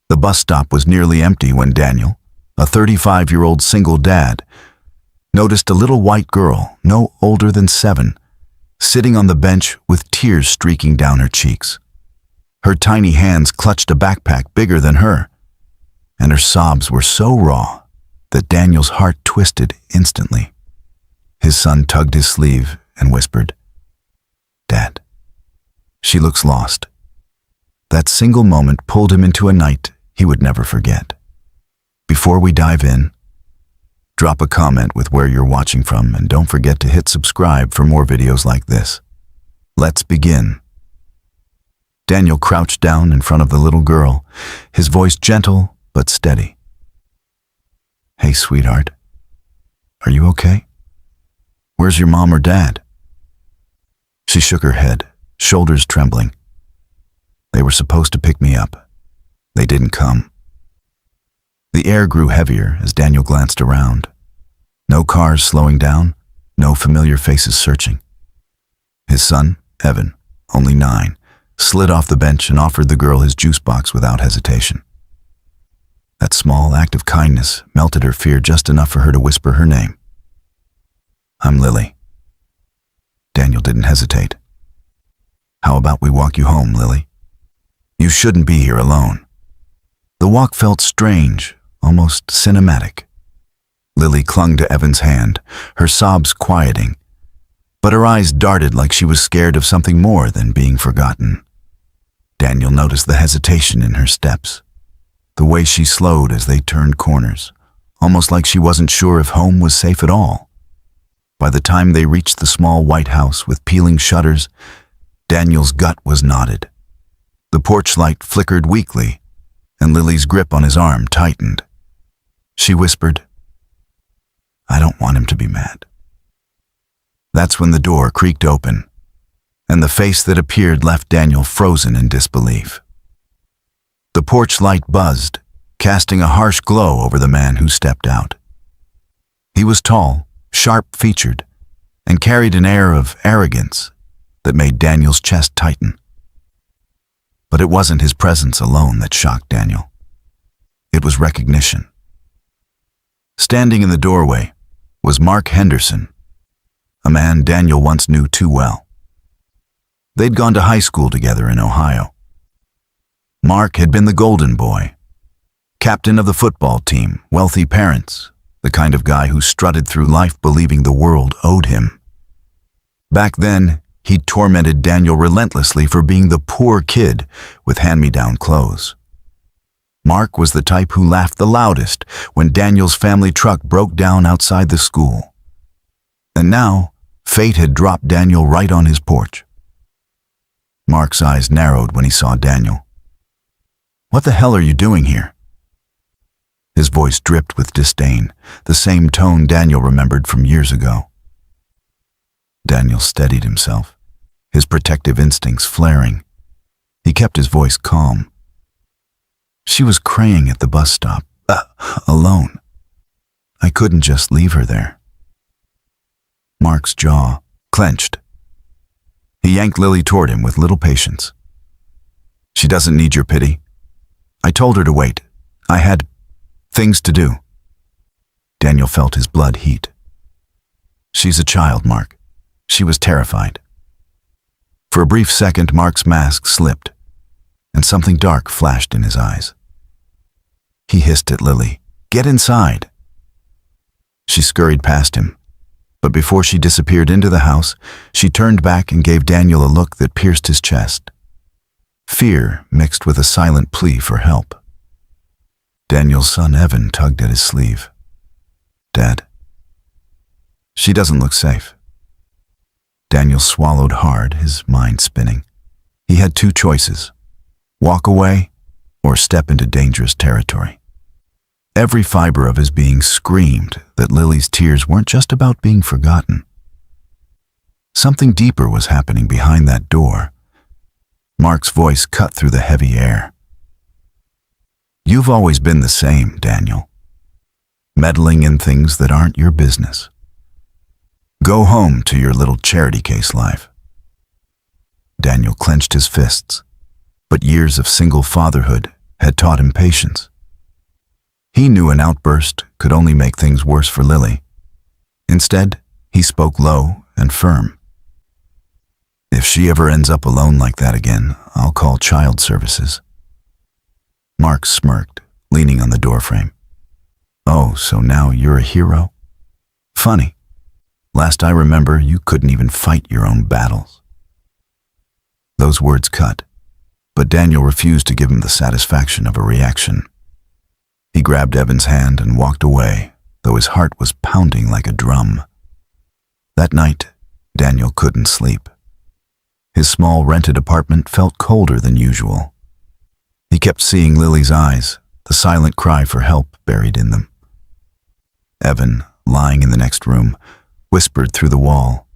The bus stop was nearly empty when Daniel, a 35-year-old single dad, noticed a little white girl, no older than 7, sitting on the bench with tears streaking down her cheeks. Her tiny hands clutched a backpack bigger than her, and her sobs were so raw that Daniel's heart twisted instantly. His son tugged his sleeve and whispered, "Dad, she looks lost." That single moment pulled him into a night he would never forget. Before we dive in, drop a comment with where you're watching from, and don't forget to hit subscribe for more videos like this. Let's begin. Daniel crouched down in front of the little girl, his voice gentle but steady. "Hey, sweetheart. Are you okay? Where's your mom or dad?" She shook her head, shoulders trembling. "They were supposed to pick me up. They didn't come." The air grew heavier as Daniel glanced around. No cars slowing down, no familiar faces searching. His son, Evan, only 9, slid off the bench and offered the girl his juice box without hesitation. That small act of kindness melted her fear just enough for her to whisper her name. "I'm Lily." Daniel didn't hesitate. "How about we walk you home, Lily? You shouldn't be here alone." The walk felt strange, almost cinematic. Lily clung to Evan's hand, her sobs quieting, but her eyes darted like she was scared of something more than being forgotten. Daniel noticed the hesitation in her steps, the way she slowed as they turned corners, almost like she wasn't sure if home was safe at all. By the time they reached the small white house with peeling shutters, Daniel's gut was knotted. The porch light flickered weakly, and Lily's grip on his arm tightened. She whispered, "I don't want him to be mad." That's when the door creaked open, and the face that appeared left Daniel frozen in disbelief. The porch light buzzed, casting a harsh glow over the man who stepped out. He was tall, sharp-featured, and carried an air of arrogance that made Daniel's chest tighten. But it wasn't his presence alone that shocked Daniel. It was recognition. Standing in the doorway was Mark Henderson, a man Daniel once knew too well. They'd gone to high school together in Ohio. Mark had been the golden boy, captain of the football team, wealthy parents, the kind of guy who strutted through life believing the world owed him. Back then, he'd tormented Daniel relentlessly for being the poor kid with hand-me-down clothes. Mark was the type who laughed the loudest when Daniel's family truck broke down outside the school. And now, fate had dropped Daniel right on his porch. Mark's eyes narrowed when he saw Daniel. "What the hell are you doing here?" His voice dripped with disdain, the same tone Daniel remembered from years ago. Daniel steadied himself, his protective instincts flaring. He kept his voice calm. "She was crying at the bus stop, alone. I couldn't just leave her there." Mark's jaw clenched. He yanked Lily toward him with little patience. "She doesn't need your pity. I told her to wait. I had things to do." Daniel felt his blood heat. "She's a child, Mark." She was terrified. For a brief second, Mark's mask slipped, and something dark flashed in his eyes. He hissed at Lily, "Get inside." She scurried past him, but before she disappeared into the house, she turned back and gave Daniel a look that pierced his chest. Fear mixed with a silent plea for help. Daniel's son Evan tugged at his sleeve. "Dad, she doesn't look safe." Daniel swallowed hard, his mind spinning. He had 2 choices: walk away or step into dangerous territory. Every fiber of his being screamed that Lily's tears weren't just about being forgotten. Something deeper was happening behind that door. Mark's voice cut through the heavy air. "You've always been the same, Daniel. Meddling in things that aren't your business. Go home to your little charity case life." Daniel clenched his fists, but years of single fatherhood had taught him patience. He knew an outburst could only make things worse for Lily. Instead, he spoke low and firm. "If she ever ends up alone like that again, I'll call child services." Mark smirked, leaning on the doorframe. "Oh, so now you're a hero? Funny. Last I remember, you couldn't even fight your own battles." Those words cut, but Daniel refused to give him the satisfaction of a reaction. He grabbed Evan's hand and walked away, though his heart was pounding like a drum. That night, Daniel couldn't sleep. His small rented apartment felt colder than usual. He kept seeing Lily's eyes, the silent cry for help buried in them. Evan, lying in the next room, whispered through the wall,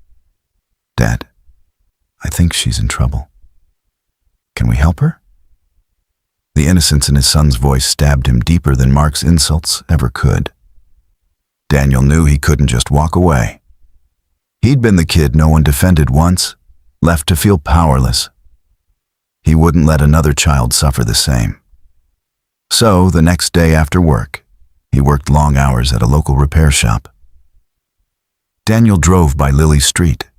"Dad, I think she's in trouble. Can we help her?" The innocence in his son's voice stabbed him deeper than Mark's insults ever could. Daniel knew he couldn't just walk away. He'd been the kid no one defended once, left to feel powerless. He wouldn't let another child suffer the same. So, the next day after work, he worked long hours at a local repair shop. Daniel drove by Lily's street.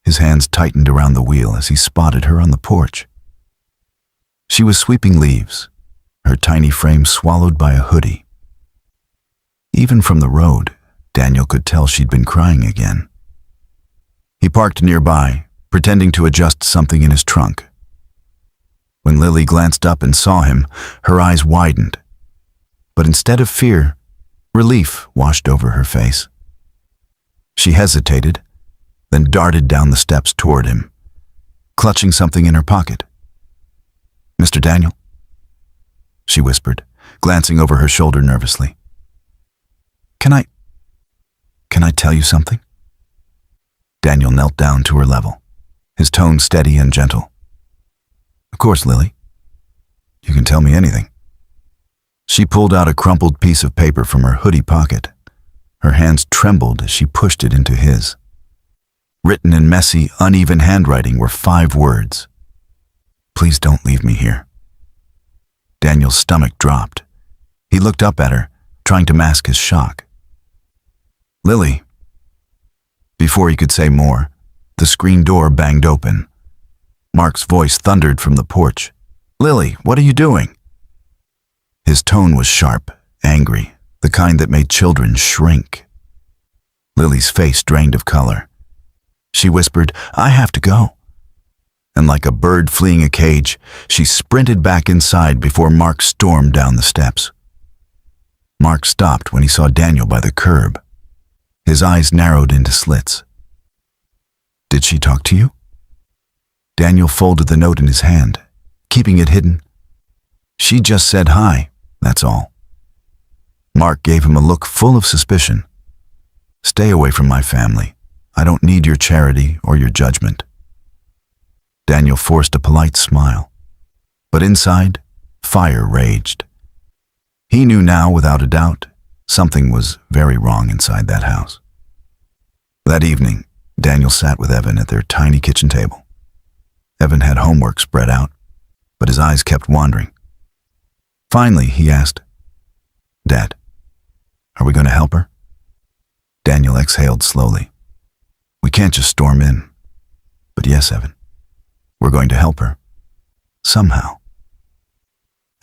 His hands tightened around the wheel as he spotted her on the porch. She was sweeping leaves, her tiny frame swallowed by a hoodie. Even from the road, Daniel could tell she'd been crying again. He parked nearby, pretending to adjust something in his trunk. When Lily glanced up and saw him, her eyes widened. But instead of fear, relief washed over her face. She hesitated, then darted down the steps toward him, clutching something in her pocket. "Mr. Daniel?" she whispered, glancing over her shoulder nervously. Can I tell you something?" Daniel knelt down to her level, his tone steady and gentle. "Of course, Lily. You can tell me anything." She pulled out a crumpled piece of paper from her hoodie pocket. Her hands trembled as she pushed it into his. Written in messy, uneven handwriting were 5 words. "Please don't leave me here." Daniel's stomach dropped. He looked up at her, trying to mask his shock. "Lily." Before he could say more, the screen door banged open. Mark's voice thundered from the porch. "Lily, what are you doing?" His tone was sharp, angry, the kind that made children shrink. Lily's face drained of color. She whispered, "I have to go." And like a bird fleeing a cage, she sprinted back inside before Mark stormed down the steps. Mark stopped when he saw Daniel by the curb. His eyes narrowed into slits. "Did she talk to you?" Daniel folded the note in his hand, keeping it hidden. "She just said hi, that's all." Mark gave him a look full of suspicion. "Stay away from my family. I don't need your charity or your judgment." Daniel forced a polite smile, but inside, fire raged. He knew now, without a doubt, something was very wrong inside that house. That evening, Daniel sat with Evan at their tiny kitchen table. Evan had homework spread out, but his eyes kept wandering. Finally, he asked, "Dad, are we going to help her?" Daniel exhaled slowly. "We can't just storm in. But yes, Evan, we're going to help her. Somehow."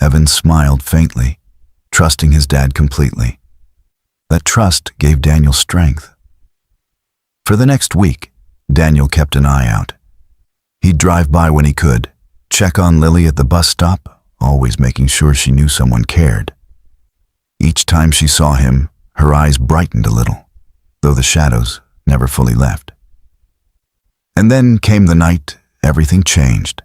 Evan smiled faintly, trusting his dad completely. That trust gave Daniel strength. For the next week, Daniel kept an eye out. He'd drive by when he could, check on Lily at the bus stop, always making sure she knew someone cared. Each time she saw him, her eyes brightened a little, though the shadows never fully left. And then came the night everything changed.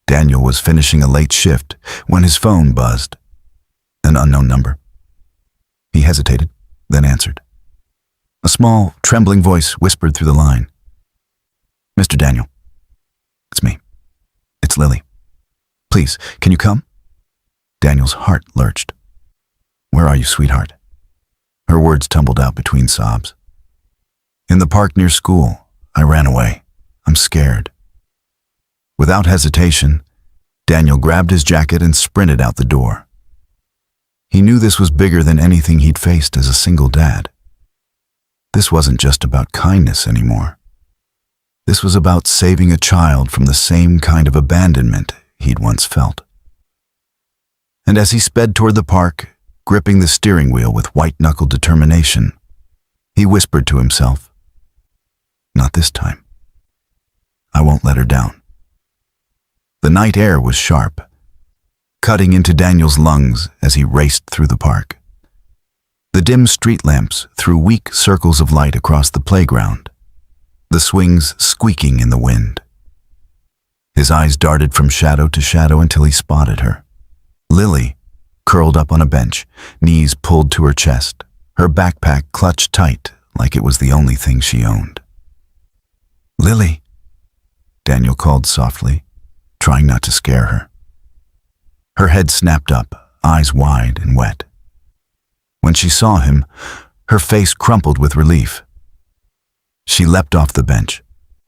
Daniel was finishing a late shift when his phone buzzed. An unknown number. He hesitated, then answered. A small, trembling voice whispered through the line. "Mr. Daniel, it's me. It's Lily. Please, can you come?" Daniel's heart lurched. "Where are you, sweetheart?" Her words tumbled out between sobs. "In the park near school. I ran away. I'm scared." Without hesitation, Daniel grabbed his jacket and sprinted out the door. He knew this was bigger than anything he'd faced as a single dad. This wasn't just about kindness anymore. This was about saving a child from the same kind of abandonment he'd once felt. And as he sped toward the park, gripping the steering wheel with white-knuckled determination, he whispered to himself, "Not this time. I won't let her down." The night air was sharp, cutting into Daniel's lungs as he raced through the park. The dim street lamps threw weak circles of light across the playground, the swings squeaking in the wind. His eyes darted from shadow to shadow until he spotted her. Lily, curled up on a bench, knees pulled to her chest, her backpack clutched tight like it was the only thing she owned. "Lily," Daniel called softly, trying not to scare her. Her head snapped up, eyes wide and wet. When she saw him, her face crumpled with relief. She leapt off the bench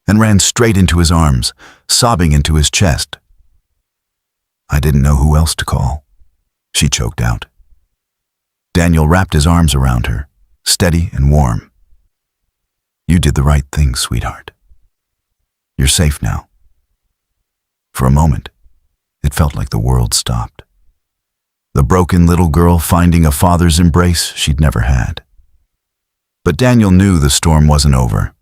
and ran straight into his arms, sobbing into his chest. "I didn't know who else to call," she choked out. Daniel wrapped his arms around her, steady and warm. "You did the right thing, sweetheart. You're safe now." For a moment, it felt like the world stopped. The broken little girl finding a father's embrace she'd never had. But Daniel knew the storm wasn't over.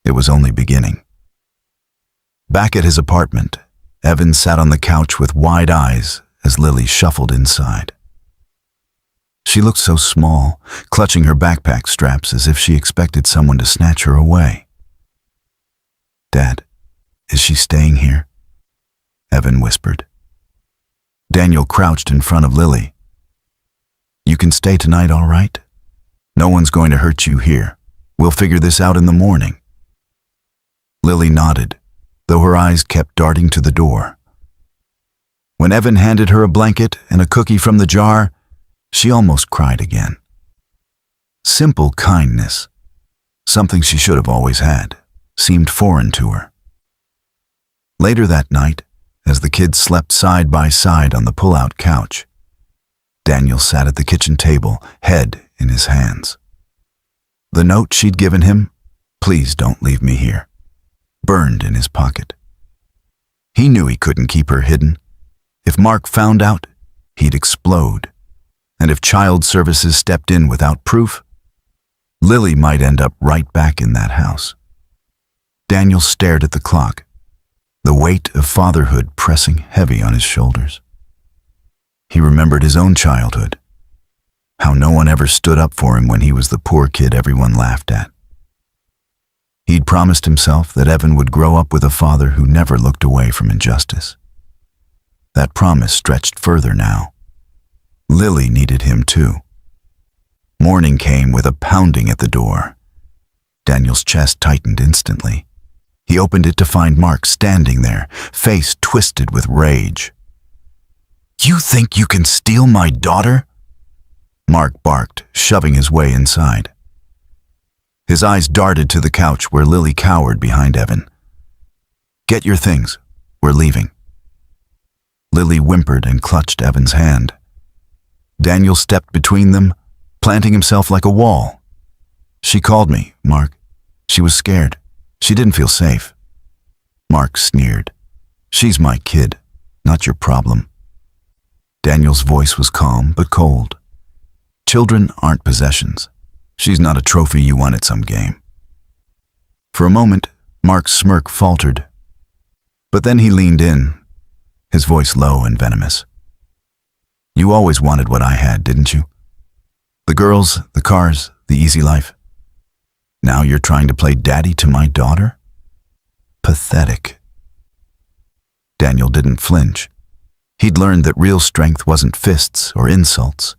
It was only beginning. Back at his apartment, Evan sat on the couch with wide eyes as Lily shuffled inside. She looked so small, clutching her backpack straps as if she expected someone to snatch her away. "Dad, is she staying here?" Evan whispered. Daniel crouched in front of Lily. "You can stay tonight, all right? No one's going to hurt you here. We'll figure this out in the morning." Lily nodded, though her eyes kept darting to the door. When Evan handed her a blanket and a cookie from the jar, she almost cried again. Simple kindness, something she should have always had, seemed foreign to her. Later that night, as the kids slept side by side on the pull-out couch, Daniel sat at the kitchen table, head in his hands. The note she'd given him, "Please don't leave me here," burned in his pocket. He knew he couldn't keep her hidden. If Mark found out, he'd explode. And if child services stepped in without proof, Lily might end up right back in that house. Daniel stared at the clock, the weight of fatherhood pressing heavy on his shoulders. He remembered his own childhood, how no one ever stood up for him when he was the poor kid everyone laughed at. He'd promised himself that Evan would grow up with a father who never looked away from injustice. That promise stretched further now. Lily needed him too. Morning came with a pounding at the door. Daniel's chest tightened instantly. He opened it to find Mark standing there, face twisted with rage. "You think you can steal my daughter?" Mark barked, shoving his way inside. His eyes darted to the couch where Lily cowered behind Evan. "Get your things. We're leaving." Lily whimpered and clutched Evan's hand. Daniel stepped between them, planting himself like a wall. "She called me, Mark. She was scared. She didn't feel safe." Mark sneered. "She's my kid, not your problem." Daniel's voice was calm but cold. "Children aren't possessions. She's not a trophy you won at some game." For a moment, Mark's smirk faltered. But then he leaned in, his voice low and venomous. "You always wanted what I had, didn't you? The girls, the cars, the easy life. Now you're trying to play daddy to my daughter? Pathetic." Daniel didn't flinch. He'd learned that real strength wasn't fists or insults.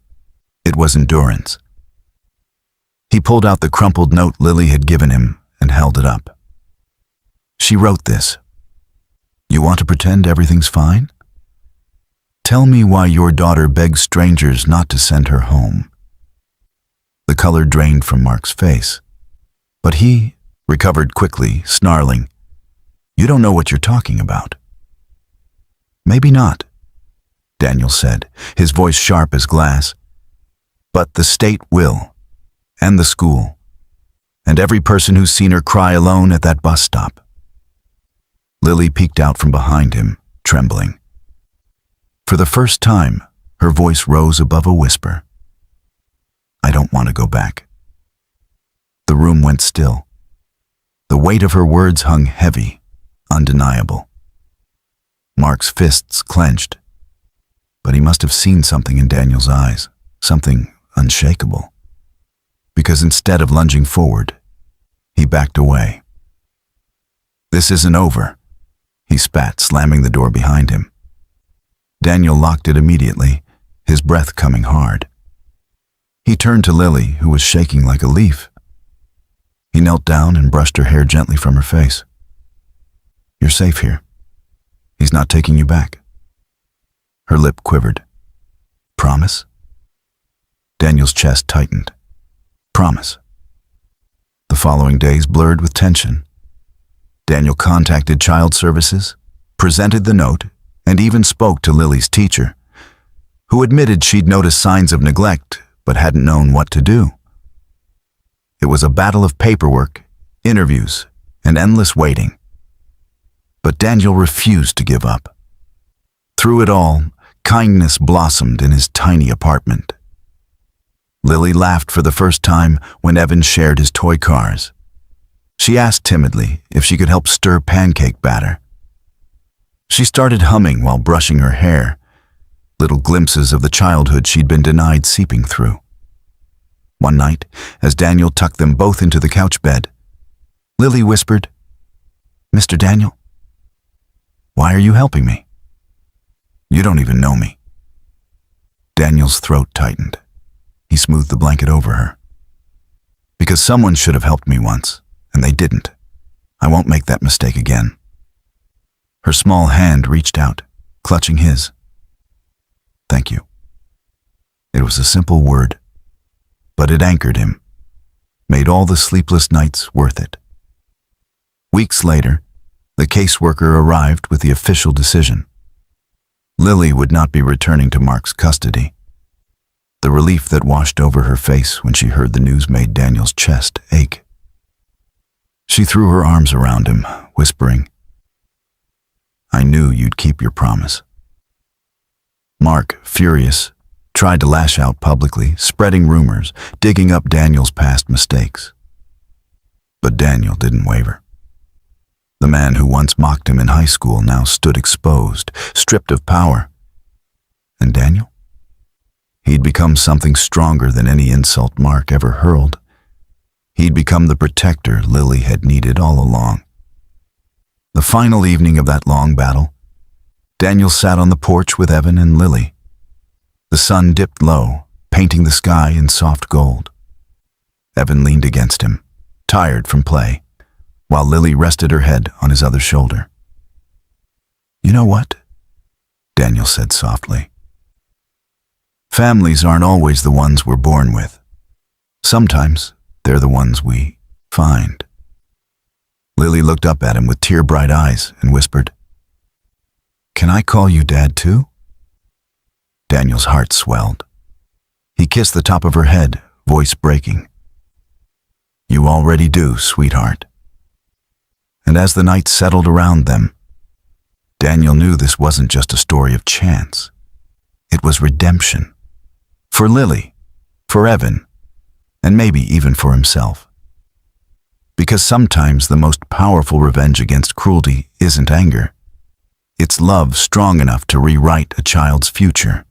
It was endurance. He pulled out the crumpled note Lily had given him and held it up. She wrote this. "You want to pretend everything's fine? Tell me why your daughter begs strangers not to send her home." The color drained from Mark's face, but he recovered quickly, snarling, "You don't know what you're talking about." Maybe not, Daniel said, his voice sharp as glass. But the state will, and the school, and every person who's seen her cry alone at that bus stop. Lily peeked out from behind him, trembling. For the first time, her voice rose above a whisper. I don't want to go back. The room went still. The weight of her words hung heavy, undeniable. Mark's fists clenched, but he must have seen something in Daniel's eyes, something unshakable. Because instead of lunging forward, he backed away. This isn't over, he spat, slamming the door behind him. Daniel locked it immediately, his breath coming hard. He turned to Lily, who was shaking like a leaf. He knelt down and brushed her hair gently from her face. You're safe here. He's not taking you back. Her lip quivered. Promise? Daniel's chest tightened. Promise. The following days blurred with tension. Daniel contacted child services, presented the note, and even spoke to Lily's teacher, who admitted she'd noticed signs of neglect but hadn't known what to do. It was a battle of paperwork, interviews, and endless waiting. But Daniel refused to give up. Through it all, kindness blossomed in his tiny apartment. Lily laughed for the first time when Evan shared his toy cars. She asked timidly if she could help stir pancake batter. She started humming while brushing her hair, little glimpses of the childhood she'd been denied seeping through. One night, as Daniel tucked them both into the couch bed, Lily whispered, Mr. Daniel, why are you helping me? You don't even know me. Daniel's throat tightened. He smoothed the blanket over her. Because someone should have helped me once, and they didn't. I won't make that mistake again. Her small hand reached out, clutching his. Thank you. It was a simple word, but it anchored him, made all the sleepless nights worth it. Weeks later, the caseworker arrived with the official decision. Lily would not be returning to Mark's custody. The relief that washed over her face when she heard the news made Daniel's chest ache. She threw her arms around him, whispering, I knew you'd keep your promise. Mark, furious, tried to lash out publicly, spreading rumors, digging up Daniel's past mistakes. But Daniel didn't waver. The man who once mocked him in high school now stood exposed, stripped of power. And Daniel? He'd become something stronger than any insult Mark ever hurled. He'd become the protector Lily had needed all along. The final evening of that long battle, Daniel sat on the porch with Evan and Lily. The sun dipped low, painting the sky in soft gold. Evan leaned against him, tired from play, while Lily rested her head on his other shoulder. You know what? Daniel said softly. Families aren't always the ones we're born with. Sometimes they're the ones we find. Lily looked up at him with tear-bright eyes and whispered, Can I call you Dad too? Daniel's heart swelled. He kissed the top of her head, voice breaking. You already do, sweetheart. And as the night settled around them, Daniel knew this wasn't just a story of chance. It was redemption. For Lily, for Evan, and maybe even for himself. Because sometimes the most powerful revenge against cruelty isn't anger. It's love strong enough to rewrite a child's future.